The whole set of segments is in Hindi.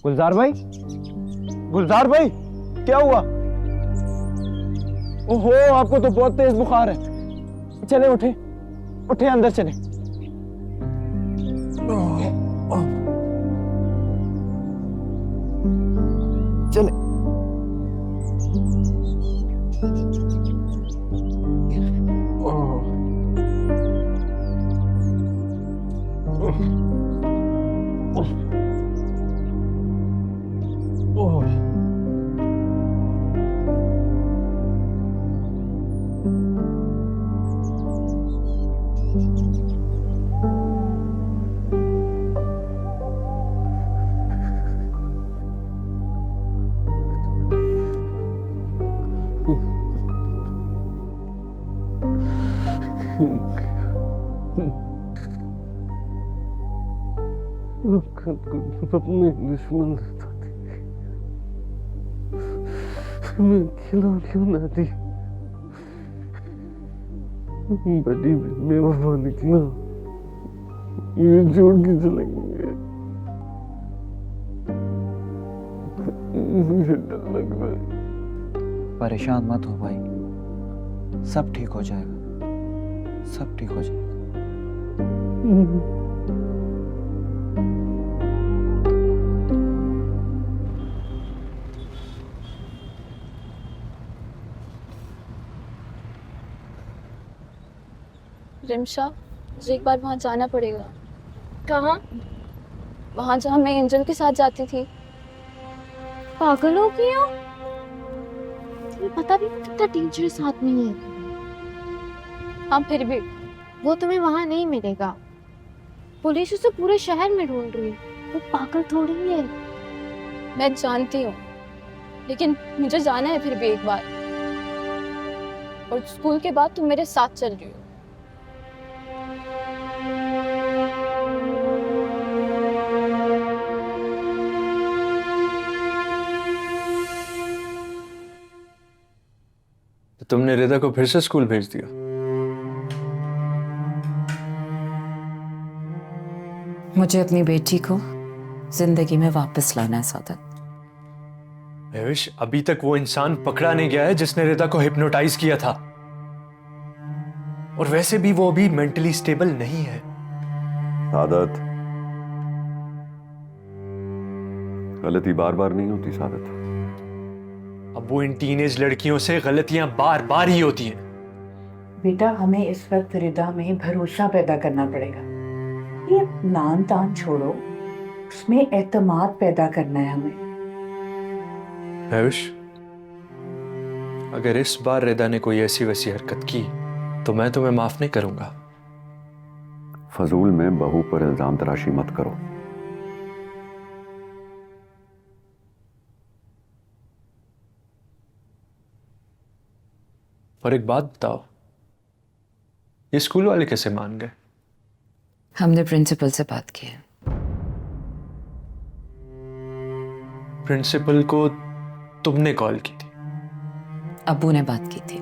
गुलजार भाई, गुलजार भाई, क्या हुआ? ओहो, आपको तो बहुत तेज बुखार है। चले उठे, उठे अंदर चले। चले। अपने दुश्मन मैं खिला क्यों ना दी? बड़ी बेवफा निकला, ये छोड़ के चले गए। मुझे डर लग रहा है। परेशान मत हो भाई, सब ठीक हो जाएगा, सब ठीक हो जाएगा। रिमशा, मुझे एक बार वहाँ जाना पड़ेगा। कहाँ? वहाँ जहाँ मैं एंजल के साथ जाती थी। पागल हो गई हो? तुम्हें पता भी नहीं कितना डेंजरस आदमी है। हाँ, फिर भी वो तुम्हें वहाँ नहीं मिलेगा। पुलिस उसे पूरे शहर में ढूंढ रही है। वो पागल थोड़ी है। मैं जानती हूँ, लेकिन मुझे जाना है फिर भी एक बार। और स्कूल के बाद तुम मेरे साथ चल रही हो। तो तुमने रिदा को फिर से स्कूल भेज दिया? मुझे अपनी बेटी को जिंदगी में वापस लाना है सादत। महविश, अभी तक वो इंसान पकड़ा नहीं गया है जिसने रिदा को हिप्नोटाइज किया था। और वैसे भी वो अभी मेंटली स्टेबल नहीं है। सादत, गलती बार बार नहीं होती सादत। अब वो इन टीनेज लड़कियों से गलतियां बार बार ही होती हैं। बेटा, हमें इस वक्त रिदा में भरोसा पैदा करना पड़ेगा। ये नान तान छोड़ो, उसमें एतमाद पैदा करना है हमें। महविश, अगर इस बार रिदा ने कोई ऐसी वैसी हरकत की तो मैं तुम्हें माफ नहीं करूंगा। फजूल में बहू पर इल्जाम तराशी मत करो। और एक बात बताओ, ये स्कूल वाले कैसे मान गए? हमने प्रिंसिपल से बात की है। प्रिंसिपल को तुमने कॉल की थी? अब्बू ने बात की थी।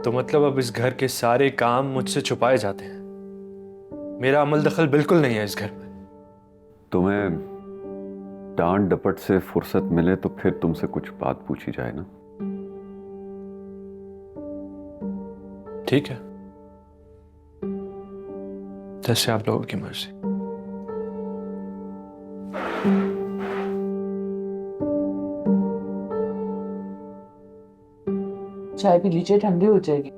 तो मतलब अब इस घर के सारे काम मुझसे छुपाए जाते हैं। मेरा अमल दखल बिल्कुल नहीं है इस घर में। तुम्हें डांट डपट से फुर्सत मिले तो फिर तुमसे कुछ बात पूछी जाए ना। ठीक है, जैसे आप लोगों की मर्जी। चाय पी लीजिए, ठंडी हो जाएगी।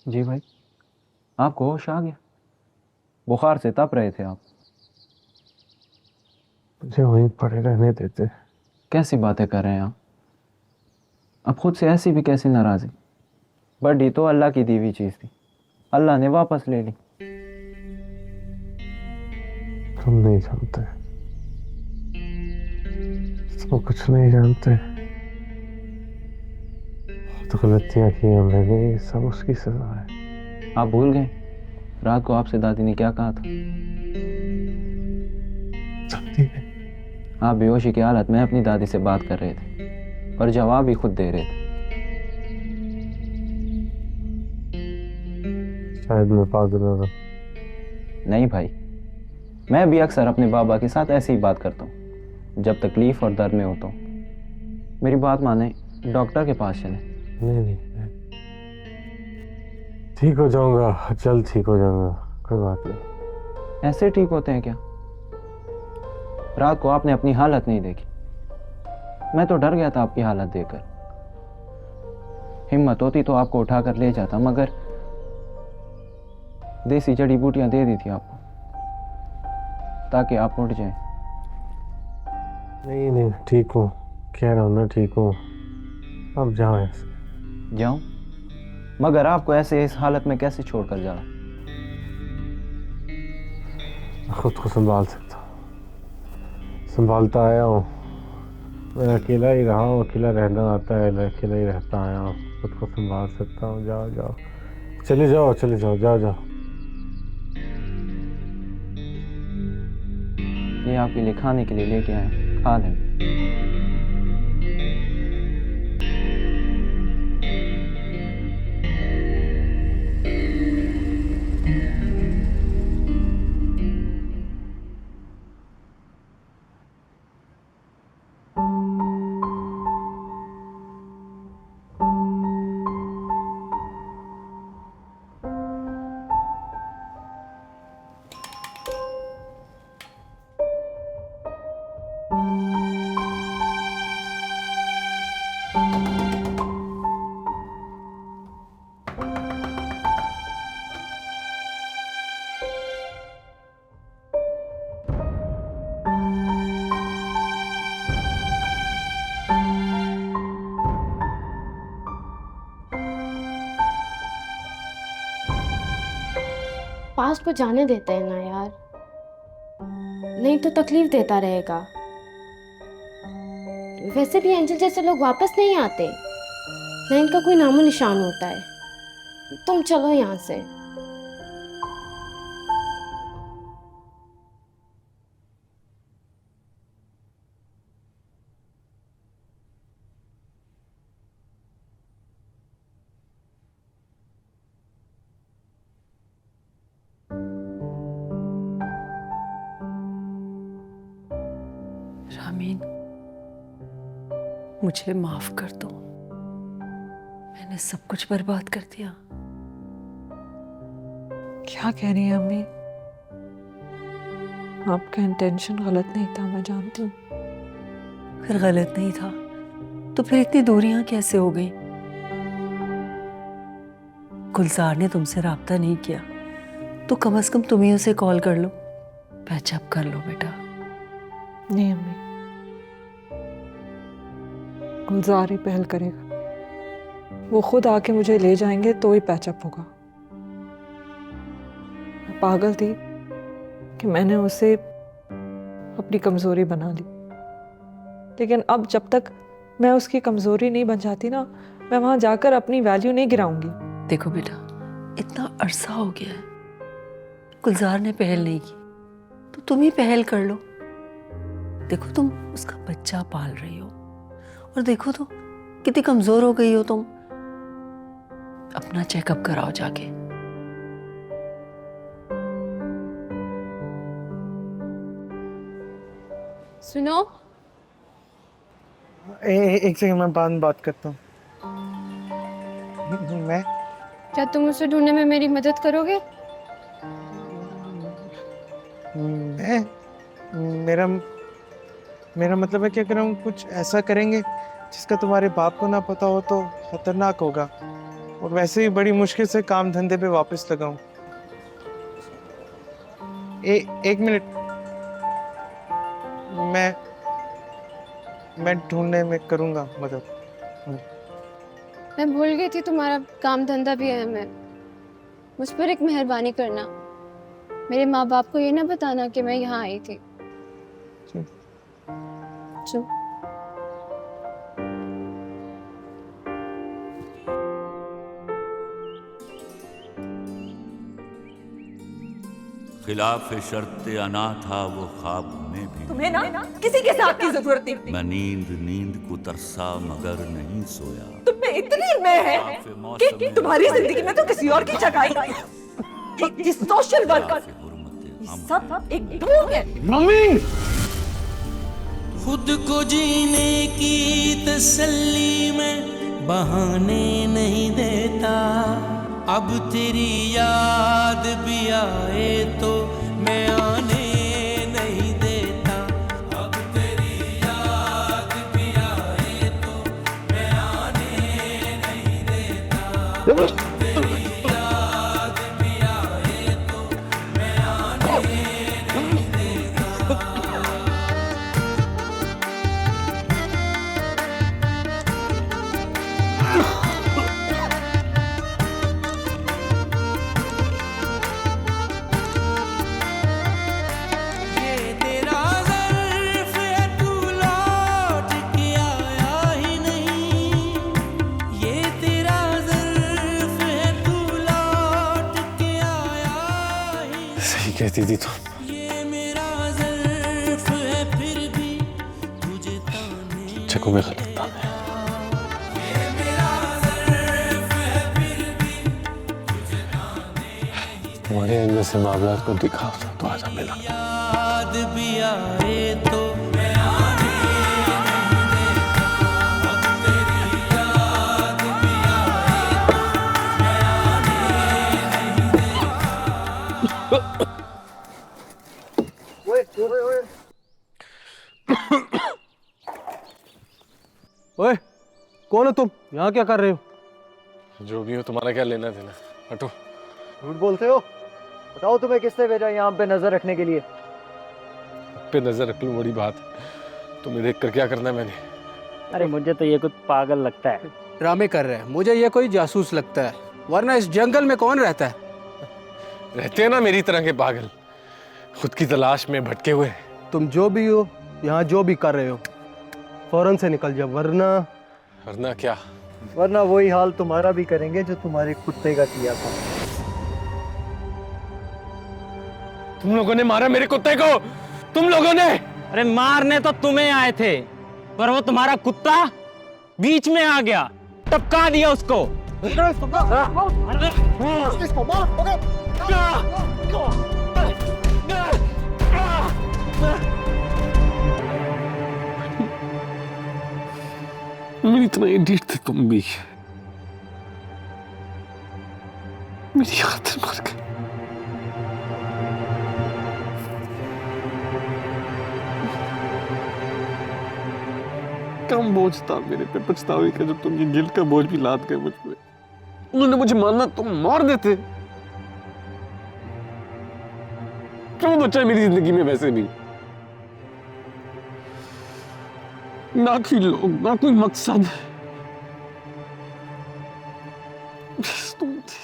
जी भाई, आपको होश आ गया? बुखार से तप रहे थे आप। मुझे वहीं पड़े रहने देते। कैसी बातें कर रहे हैं आप? अब खुद से ऐसी भी कैसी नाराजगी? बट ये तो अल्लाह की दी हुई चीज थी, अल्लाह ने वापस ले ली। तुम नहीं जानते, तुम कुछ नहीं जानते। तो गलतियां की हमने भी, सब उसकी सजा है। आप भूल गए रात को आपसे दादी ने क्या कहा था? जानती है। आप बेहोशी की हालत में अपनी दादी से बात कर रहे थे और जवाब भी खुद दे रहे थे। शायद मैं पागल हो रहा। नहीं भाई, मैं भी अक्सर अपने बाबा के साथ ऐसे ही बात करता हूँ जब तकलीफ और दर्द में होता हूँ। मेरी बात माने, डॉक्टर के पास चले। नहीं नहीं, ठीक हो जाऊंगा, जल्द ठीक हो जाऊंगा, कोई बात नहीं। ऐसे ठीक होते हैं क्या? रात को आपने अपनी हालत नहीं देखी, मैं तो डर गया था आपकी हालत देखकर। हिम्मत होती तो आपको उठाकर ले जाता, मगर देसी जड़ी बूटियां दे दी थी आपको ताकि आप उठ जाएं। नहीं नहीं, ठीक हूँ, कह रहा हूँ ना, ठीक हूँ। अब जाओ ऐसे। जाऊं? मगर आपको ऐसे इस हालत में कैसे छोड़कर जाऊं? खुद को संभाल सकता हूँ, संभालता आया हूँ। मैं अकेला ही रहा हूँ, अकेला रहना आता है, मैं अकेला ही रहता आया हूँ। खुद को संभाल सकता हूँ। जाओ जाओ, चले जाओ, चले जाओ, जाओ जाओ। ये आपके लिए खाने के लिए लेके आए, खा लें। पास्ट को जाने देते हैं ना यार, नहीं तो तकलीफ देता रहेगा। वैसे भी एंजल जैसे लोग वापस नहीं आते, ना इनका कोई नामो निशान होता है। तुम चलो यहाँ से। रामीन, मुझे माफ कर दो, मैंने सब कुछ बर्बाद कर दिया। क्या कह रही है अम्मी? आपका इंटेंशन गलत नहीं था, मैं जानती हूँ। अगर गलत नहीं था तो फिर इतनी दूरियां कैसे हो गई? गुलजार ने तुमसे राब्ता नहीं किया तो कम से कम तुम ही उसे कॉल कर लो, पैचअप कर लो बेटा। नहीं अम्मी, गुलजार ही पहल करेगा। वो खुद आके मुझे ले जाएंगे तो ही पैचअप होगा। मैं पागल थी कि मैंने उसे अपनी कमजोरी बना ली, लेकिन अब जब तक मैं उसकी कमजोरी नहीं बन जाती ना, मैं वहां जाकर अपनी वैल्यू नहीं गिराऊंगी। देखो बेटा, इतना अरसा हो गया है, गुलजार ने पहल नहीं की तो तुम ही पहल कर लो। देखो तुम उसका बच्चा पाल रही हो और देखो तो कितनी कमजोर हो गई हो तुम। अपना चेकअप कराओ जाके। सुनो, एक सेकंड, मैं बाद में बात करता हूँ। मैं क्या तुम उसे ढूंढने में मेरी मदद करोगे? मैं मेरा मेरा मतलब है कि अगर हम कुछ ऐसा करेंगे जिसका तुम्हारे बाप को ना पता हो तो खतरनाक होगा, और वैसे ही बड़ी मुश्किल से काम धंधे पे वापस लगाऊं। एक मिनट, मैं ढूंढने में करूंगा मदद। मैं भूल गई थी तुम्हारा काम धंधा भी है। मुझ पर एक मेहरबानी करना, मेरे माँ बाप को ये ना बताना कि मैं यहाँ आई थी। चुप। खिलाफ शर्त अना था वो ख्वाब में भी, तुम्हें ना किसी के साथ की जरूरत नहीं। मैं नींद को तरसा मगर नहीं सोया। तुम में इतनी मैं है कि तुम्हारी जिंदगी में तो किसी और की जगह ही सोशल वर्कर, सब एक ढोंग है। मम्मी खुद को जीने की तसल्ली में बहाने नहीं देता, अब तेरी याद भी आए तो मैं आने नहीं देता। अब तेरी याद भी आए तो मैं आने नहीं देता। तेरी याद भी आए तो मैं आने नहीं देता। सही कहती थी तुम। ये मेरा ज़र्फ़ है फिर भी तुझे ताने। चको में गलत था। ये मेरा ज़र्फ़ है फिर भी तुझे ताने। तुम्हारे अंदर से मामला को दिखा तो आजा मिला। याद भी आए तो मैं आने नहीं देता। अब तेरी याद भी आए तो मैं आने नहीं देता। ओए, कौन हो तुम? यहाँ क्या कर रहे हो? जो भी हो, तुम्हारा क्या लेना देना? हटो। झूठ बोलते हो? बताओ तुम्हें किसने भेजा यहाँ पे नजर रखने के लिए? पे नजर रख लूं बड़ी बात है। तुम्हें देख कर क्या करना है मैंने? अरे मुझे तो ये कुछ पागल लगता है। ड्रामे कर रहे हैं, मुझे ये कोई जासूस लगता है, वरना इस जंगल में कौन रहता है? रहते हैं ना मेरी तरह के पागल, खुद की तलाश में भटके हुए। तुम जो भी हो, यहाँ जो भी कर रहे हो, फौरन से निकल जाओ, वरना क्या? वरना वही हाल तुम्हारा भी करेंगे जो तुम्हारे कुत्ते का किया था। तुम लोगों ने मारा मेरे कुत्ते को, तुम लोगों ने। अरे मारने तो तुम्हें आए थे, पर वो तुम्हारा कुत्ता बीच में आ गया, टपका दिया उसको। मेरी इतना इडियट थे तुम भी, मेरी खातिर मर गए। कम बोझ था मेरे पे पछतावे का, जब तुम ये गिल्ट का बोझ भी लाद गए मुझ पे। उन्होंने मुझे मारना, तुम मार देते। क्यों बचा मेरी जिंदगी में? वैसे भी ना कोई लोग, ना कोई मकसद, बस तुम थे।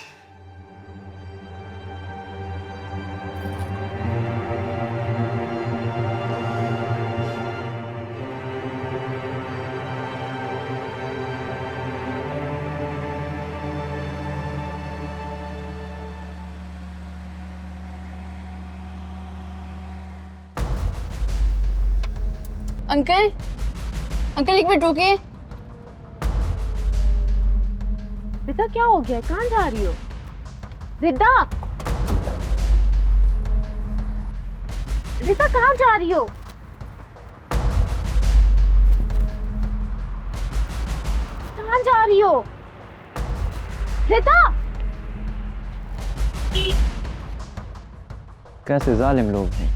अंकल, अंकल एक मिनट रुकिए। रिता क्या हो गया? कहाँ जा रही हो? रिता, रिता कहाँ जा रही हो? कहाँ जा रही हो रिता? कैसे जालिम लोग हैं,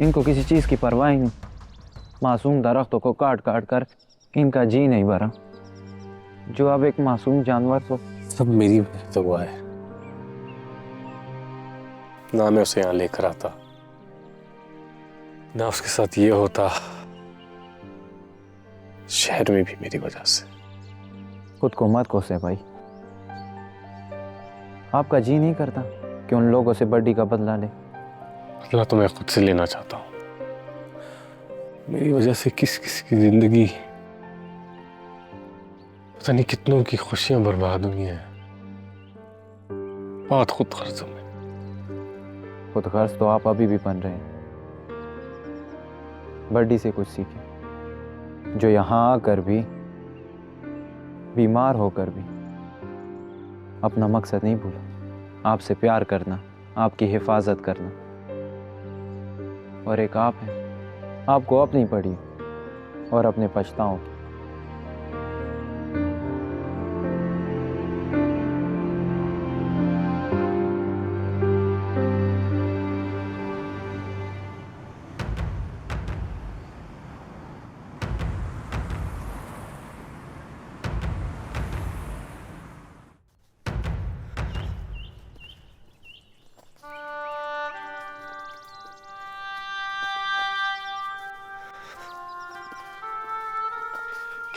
इनको किसी चीज की परवाह ही नहीं। मासूम दरख्तों को काट काट कर इनका जी नहीं भरा, जो अब एक मासूम जानवर को। सब मेरी वजह से हुआ है। ना मैं उसे यहाँ लेकर आता, ना उसके साथ ये होता। शहर में भी मेरी वजह से। खुद को मत कोसे भाई, आपका जी नहीं करता कि उन लोगों से बड्डी का बदला ले? बदला तो मैं खुद से लेना चाहता हूँ। मेरी वजह से किस किस की जिंदगी, पता नहीं कितनों की खुशियां बर्बाद हुई हैं। बहुत खुद गर्ज हूं मैं। खुद गर्ज तो आप अभी भी बन रहे हैं। बड्डी से कुछ सीखें, जो यहाँ आकर भी, बीमार होकर भी अपना मकसद नहीं भूला। आपसे प्यार करना, आपकी हिफाजत करना। और एक आप हैं, आपको अपनी पड़ी और अपने पछताओं की।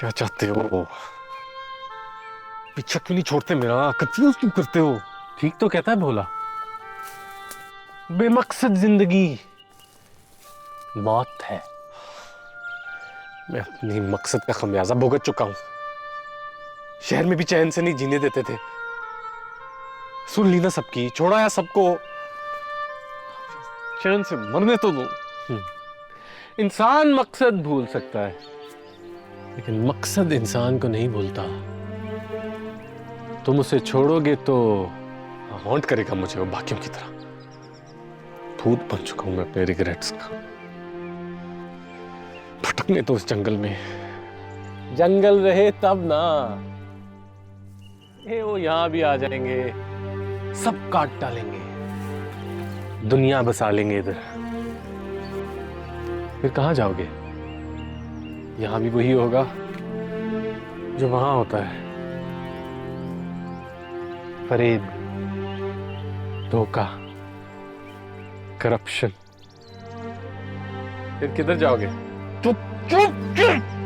क्या चाहते हो? पीछा क्यों नहीं छोड़ते मेरा? कंफ्यूज क्यों करते हो? ठीक तो कहता है भोला, बेमकसद जिंदगी मौत है। मैं अपनी मकसद का खमियाजा भुगत चुका हूं। शहर में भी चैन से नहीं जीने देते थे। सुन ली ना सबकी, छोड़ाया सबको, चैन से मरने तो दो। इंसान मकसद भूल सकता है, लेकिन मकसद इंसान को नहीं भूलता। तुम उसे छोड़ोगे तो हॉन्ट करेगा मुझे वो बाकियों की तरह। भूत बन चुका हूं मैं अपने रिग्रेट्स का। भटकने तो उस जंगल में, जंगल रहे तब ना। ये वो यहां भी आ जाएंगे, सब काट डालेंगे, दुनिया बसा लेंगे इधर। फिर कहां जाओगे? यहां भी वही होगा जो वहां होता है। फरेब, धोखा, करप्शन। फिर किधर जाओगे? चुप चुप चुप।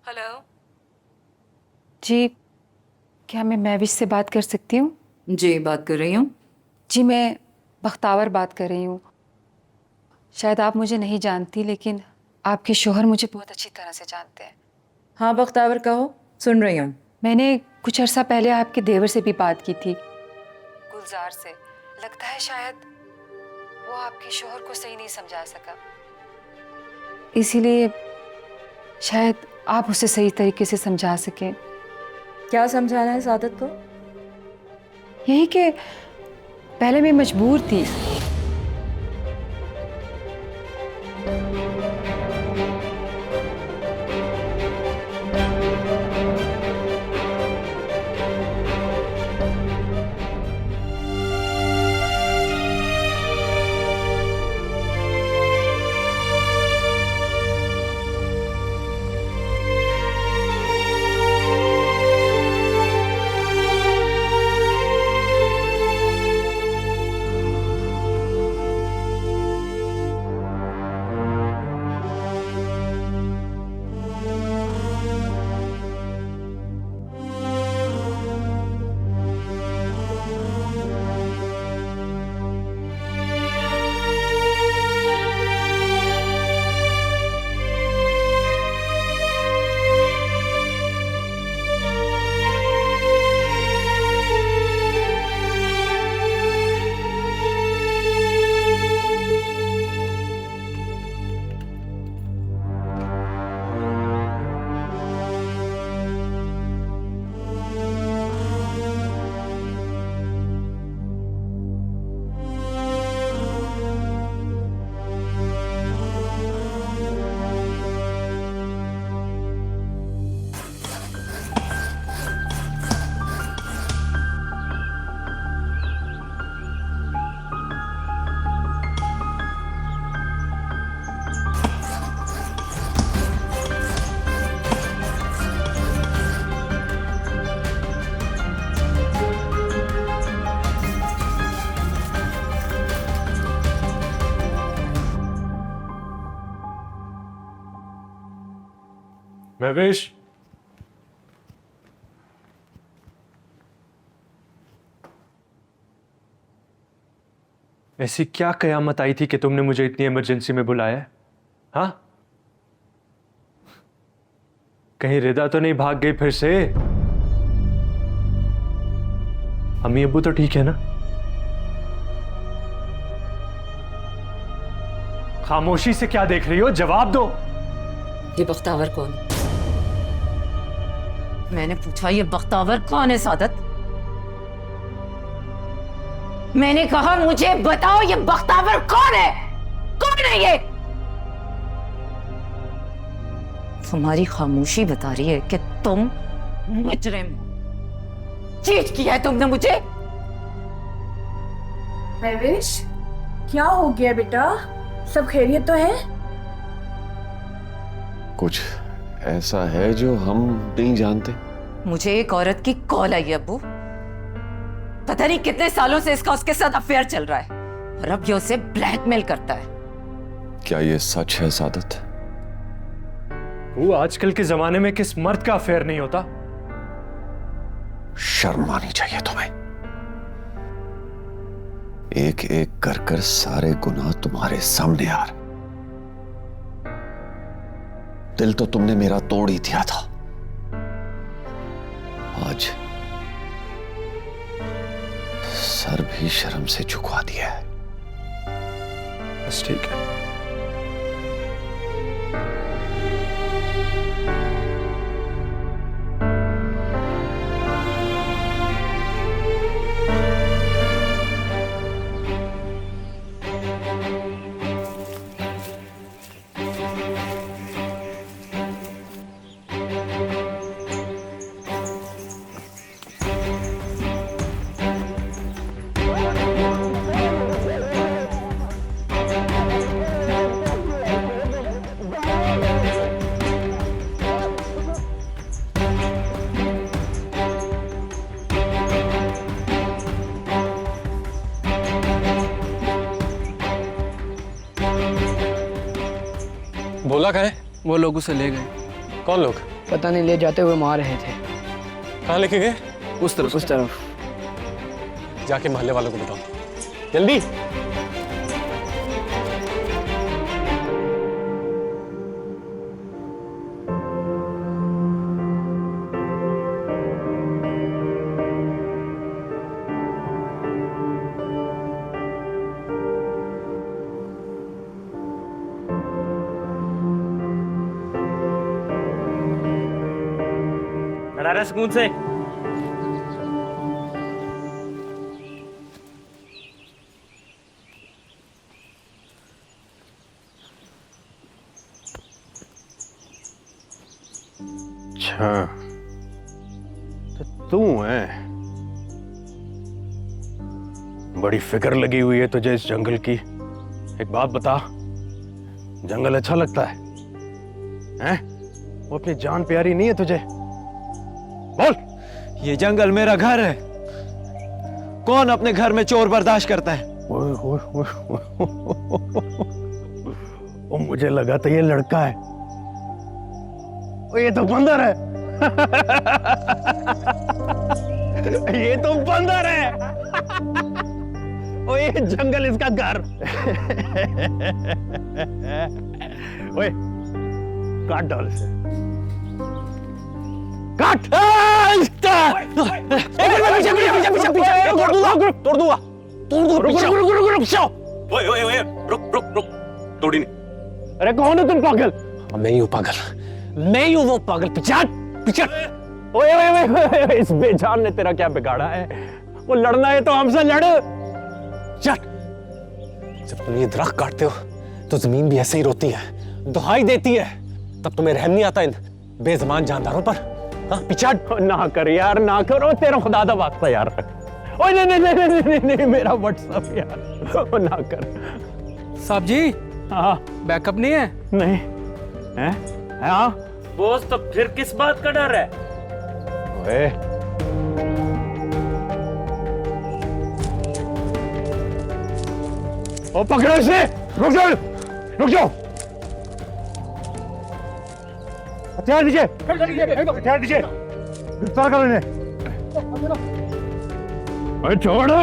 हेलो जी, क्या मैं महविश से बात कर सकती हूँ? जी बात कर रही हूँ। जी मैं बख्तावर बात कर रही हूँ। शायद आप मुझे नहीं जानती, लेकिन आपके शोहर मुझे बहुत अच्छी तरह से जानते हैं। हाँ बख्तावर कहो, सुन रही हूँ। मैंने कुछ अर्सा पहले आपके देवर से भी बात की थी, गुलजार से। लगता है शायद वो आपके शोहर को सही नहीं समझा सका, इसीलिए शायद आप उसे सही तरीके से समझा सकें। क्या समझाना है सादत को? यही कि पहले मैं मजबूर थी, महवेश, ऐसी क्या कयामत आई थी कि तुमने मुझे इतनी इमरजेंसी में बुलाया है? हाँ, कहीं रिदा तो नहीं भाग गई फिर से? अम्मी अब्बू तो ठीक है ना? खामोशी से क्या देख रही हो? जवाब दो। ये बख्तावर कौन? मैंने पूछा ये बख्तावर कौन है सादत? मैंने कहा मुझे बताओ ये बख्तावर कौन है? कौन है ये? तुम्हारी खामोशी बता रही है कि तुम मुजरिम हो। चीट किया है तुमने मुझे। महवेश, क्या हो गया बेटा? सब खैरियत तो है? कुछ ऐसा है जो हम नहीं जानते। मुझे एक औरत की कॉल आई है अब्बू। पता नहीं कितने सालों से इसका उसके साथ अफेयर चल रहा है और अब ये उसे ब्लैकमेल करता है। क्या ये सच है सादत? वो आजकल के जमाने में किस मर्द का अफेयर नहीं होता? शर्म आनी चाहिए तुम्हें। एक एक कर कर सारे गुनाह तुम्हारे सामने आ रहे। दिल तो तुमने मेरा तोड़ ही दिया था, आज सर भी शर्म से झुकवा दिया है। बस ठीक है। बोला कहे? वो लोग उसे ले गए। कौन लोग? पता नहीं, ले जाते हुए मार रहे थे। कहाँ लेके गए? उस तरफ। जाके मोहल्ले वालों को बताओ जल्दी। सुकून से। अच्छा, तो तू है? बड़ी फिक्र लगी हुई है तुझे इस जंगल की। एक बात बता, जंगल अच्छा लगता है? हैं? वो अपनी जान प्यारी नहीं है तुझे? बोल। ये जंगल मेरा घर है। कौन अपने घर में चोर बर्दाश्त करता है? ओ, मुझे लगा था ये लड़का है। ओ, ये तो बंदर है। ये तो बंदर है। ओ, ये जंगल इसका घर। ओए, काट डाल इसे। काट! तोड़ दूंगा। रुक, तोड़ी नहीं। अरे कौन है तुम पागल? मैं ही हूँ पागल, मैं ही हूँ वो पागल। पिछाड़। ओए, इस बेजान ने तेरा क्या बिगाड़ा है? वो लड़ना है तो हमसे लड़। चल। जब तुम ये दरख्त काटते हो तो जमीन भी ऐसे ही रोती है, दुहाई देती है। तब तुम्हें रहम नहीं आता इन बेजबान जानदारों पर? हाँ, पिछाड़। ना कर यार, ना करो, तेरा खुदा दा वास्ता यार। ओए नहीं, मेरा व्हाट्सएप यार। ओ, ना कर। साहब जी। हाँ। बैकअप नहीं है? नहीं है। हाँ बॉस, तो फिर किस बात का डर है? ओए, ओ पकड़ो इसे। रुक जाओ। हथियार दीजिए, हथियार दीजिए, गिरफ्तार करो इन्हें। अरे छोड़ो,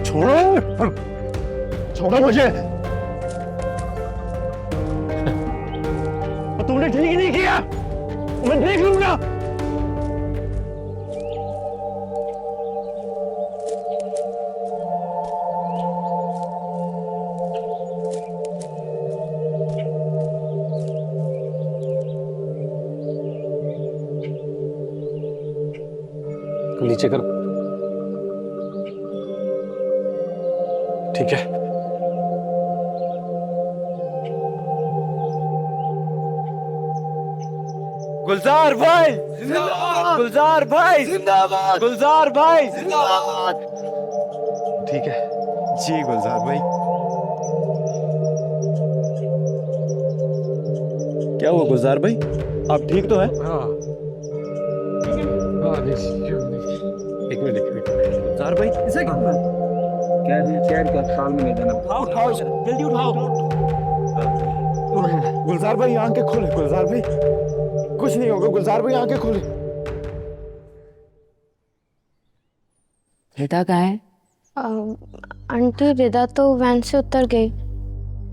छोड़ो, छोड़ो मुझे। तुमने ठीक नहीं किया, मैं देख लूंगा। नीचे करो। ठीक है। गुलजार भाई जिंदाबाद, गुलजार भाई जिंदाबाद, गुलजार भाई जिंदाबाद। ठीक है जी गुलजार भाई। क्या हुआ गुलजार भाई, आप ठीक तो है? हाँ, एक मिनट गुलजार भाई साल में ले जाना। उठाओ जल्दी उठाओ। गुलजार भाई आंखें खोले, गुलजार भाई कुछ नहीं होगा, गुलजार भाई आंखें खोले। रिदा कहाँ है? आंटी रिदा तो वैन से उतर गई।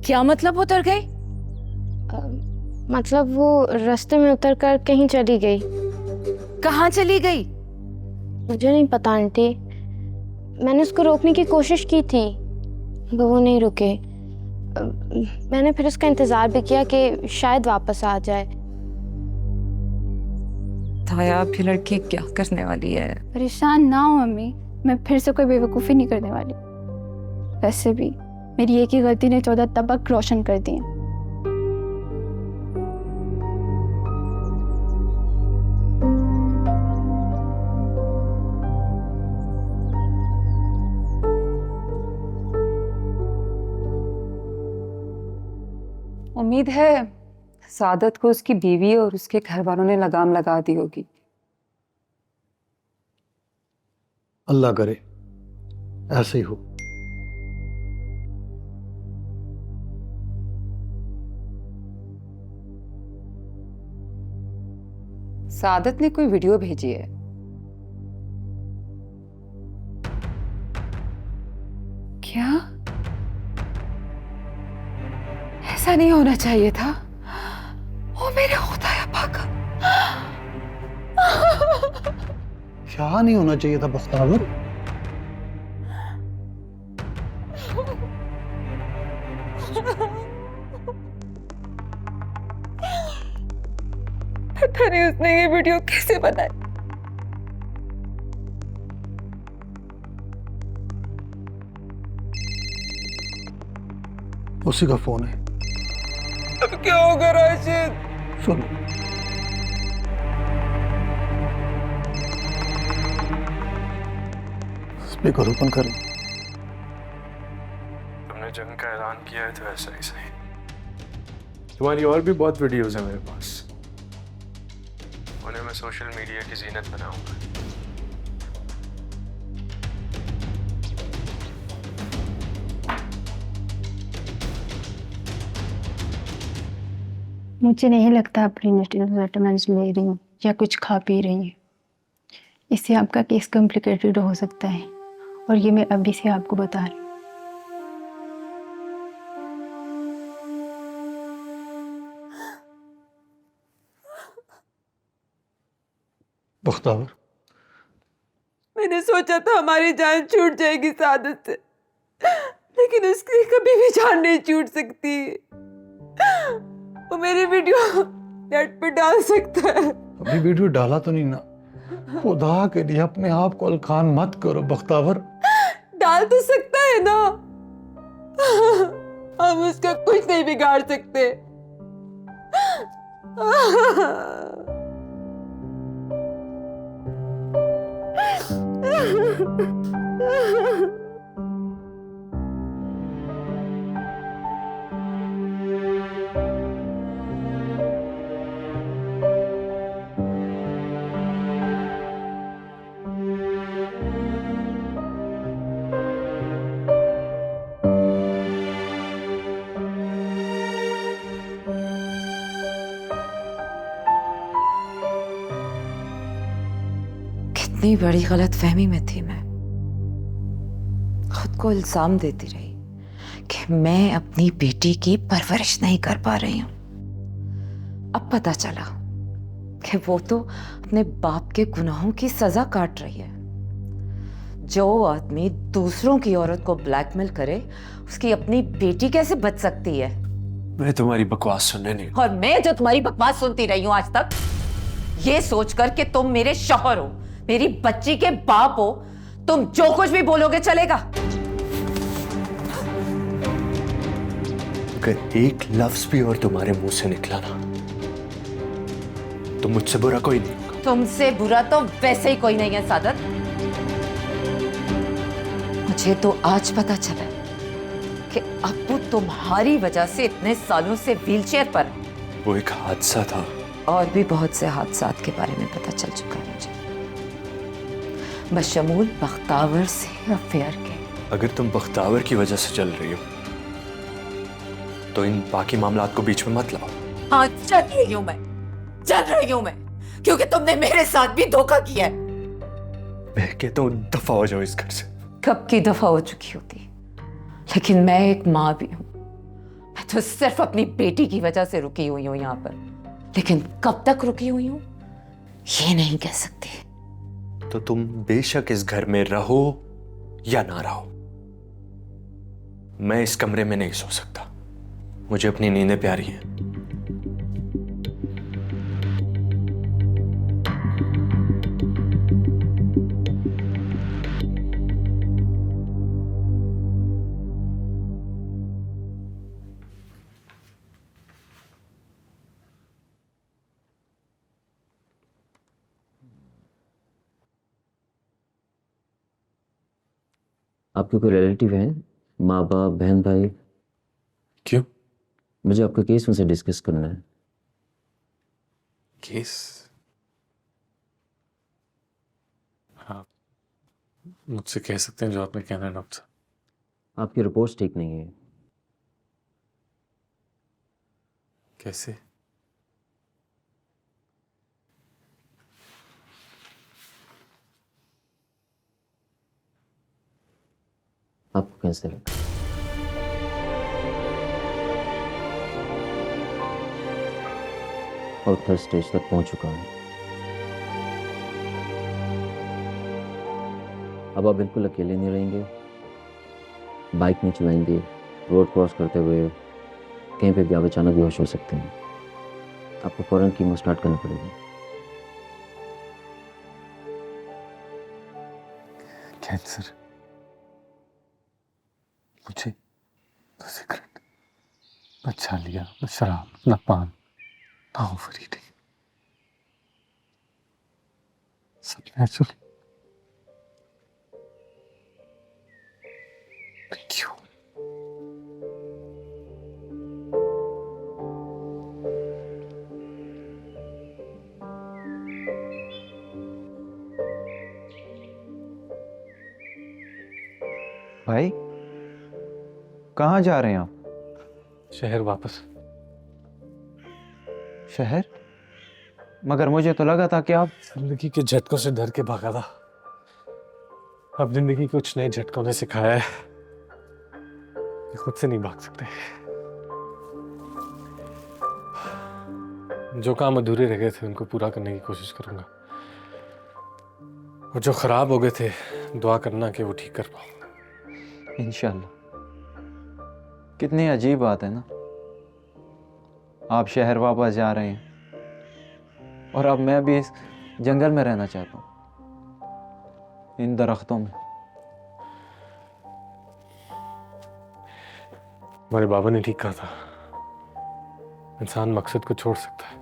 क्या मतलब उतर गई? मतलब वो रास्ते में उतर कर कहीं चली गई। कहाँ चली गई? मुझे नहीं पता आंटी, मैंने उसको रोकने की कोशिश की थी, वो नहीं रुके। मैंने फिर उसका इंतज़ार भी किया कि शायद वापस आ जाए। ताया फिर लड़की क्या करने वाली है? परेशान ना हो मम्मी, मैं फिर से कोई बेवकूफ़ी नहीं करने वाली। वैसे भी मेरी एक ही गलती ने 14 तबक रोशन कर दिए। उम्मीद है सादत को उसकी बीवी और उसके घर वालों ने लगाम लगा दी होगी। अल्लाह करे ऐसे ही हो। सादत ने कोई वीडियो भेजी है। क्या? ऐसा नहीं होना चाहिए था। ओ मेरे खुदाया पाक। क्या नहीं होना चाहिए था बख्तावर? पता नहीं उसने ये वीडियो कैसे बनाई। उसी का फोन है। अब क्या होगा राशिद? सुनो, स्पीकर ओपन करो। तुमने जंग का ऐलान किया है तो ऐसा ही सही। तुम्हारी और भी बहुत वीडियोस हैं मेरे पास, उन्हें मैं सोशल मीडिया की जीनत बनाऊंगा। मुझे नहीं लगता आप विटामिन्स ले रही हूँ या कुछ खा पी रही हैं। इससे आपका केस कॉम्प्लिकेटेड हो सकता है और ये मैं अभी से आपको बता रही हूँ। बख्तावर, मैंने सोचा था हमारी जान छूट जाएगी सादत से, लेकिन उसकी कभी भी जान नहीं छूट सकती। वो मेरी वीडियो नेट पे डाल सकता है। अभी वीडियो डाला तो नहीं ना? खुदा के लिए अपने आप को अलखान मत करो बख्तावर। डाल तो सकता है ना, हम उसका कुछ नहीं बिगाड़ सकते। कितनी बड़ी गलतफहमी में थी मैं। खुद को इल्जाम देती रही कि मैं अपनी बेटी की परवरिश नहीं कर पा रही हूं। अब पता चला कि वो तो अपने बाप के गुनाहों की सजा काट रही है। जो आदमी दूसरों की औरत को ब्लैकमेल करे, उसकी अपनी बेटी कैसे बच सकती है? मैं तुम्हारी बकवास सुनने नहीं। और मैं जो तुम्हारी बकवास सुनती रही हूं आज तक, ये सोचकर कि तुम मेरे शौहर हो, मेरी बच्ची के बाप हो, तुम जो कुछ भी बोलोगे चलेगा। अगर एक लफ्ज भी और तुम्हारे मुंह से निकला ना, तो मुझसे बुरा कोई नहीं होगा। तुमसे बुरा तो वैसे ही कोई नहीं है सादत। मुझे तो आज पता चला कि अब्बू तुम्हारी वजह से इतने सालों से व्हीलचेयर पर है। वो एक हादसा था। और भी बहुत से हादसात के बारे में पता चल चुका है मुझे, बशमूल बख्तावर से अफेयर के। अगर तुम बख्तावर की वजह से चल रही हो, तो इन बाकी मामलात को बीच में मत लाओ। हाँ, चल रही हूं मैं, क्योंकि तुमने मेरे साथ भी धोखा किया है। मैं कहता हूं दफा हो जाओ इस घर से। कब की दफा हो चुकी होती, लेकिन मैं एक माँ भी हूं। मैं तो सिर्फ अपनी बेटी की वजह से रुकी हुई हूं यहाँ पर, लेकिन कब तक रुकी हुई हूं ये नहीं कह सकती। तो तुम बेशक इस घर में रहो या ना रहो, मैं इस कमरे में नहीं सो सकता। मुझे अपनी नींदें प्यारी हैं। आपके कोई रिलेटिव हैं, माँ बाप, बहन भाई? क्यों? मुझे आपका केस उनसे डिस्कस करना है। केस? हाँ, मुझसे कह सकते हैं जो आपने कहना है डॉक्टर साहब। आपकी रिपोर्ट्स ठीक नहीं है। कैसे? आपको कैसे लगा? और थर्ड स्टेज तक पहुंच चुका हूं। अब आप बिल्कुल अकेले नहीं रहेंगे, बाइक नहीं चलाएंगे, रोड क्रॉस करते हुए कहीं पे भी आप अचानक बेहोश हो सकते हैं। आपको फौरन कीमो स्टार्ट करना पड़ेगा। कैंसर? मुझे न सिगरेट, न छालिया, न शराब, न पान, न ओवरईटिंग, सब नेचुरल। क्यों? भाई कहाँ जा रहे हैं आप? शहर वापस। शहर? मगर मुझे तो लगा था कि आप जिंदगी के झटकों से डर के भागा था। अब जिंदगी कुछ नए झटकों ने सिखाया है कि खुद से नहीं भाग सकते। जो काम अधूरे रह गए थे उनको पूरा करने की कोशिश करूंगा, और जो खराब हो गए थे दुआ करना कि वो ठीक कर पाऊं। इंशाल्लाह। कितनी अजीब बात है ना, आप शहर वापस जा रहे हैं और अब मैं भी इस जंगल में रहना चाहता हूँ, इन दरख्तों में। हमारे बाबा ने ठीक कहा था, इंसान मकसद को छोड़ सकता है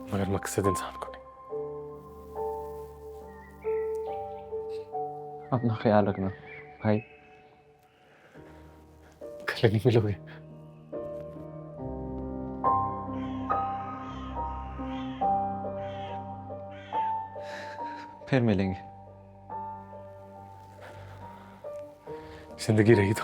मगर मकसद इंसान को नहीं। अपना ख्याल रखना भाई। कल नहीं मिलोगे? फिर मिलेंगे। जिंदगी रही तो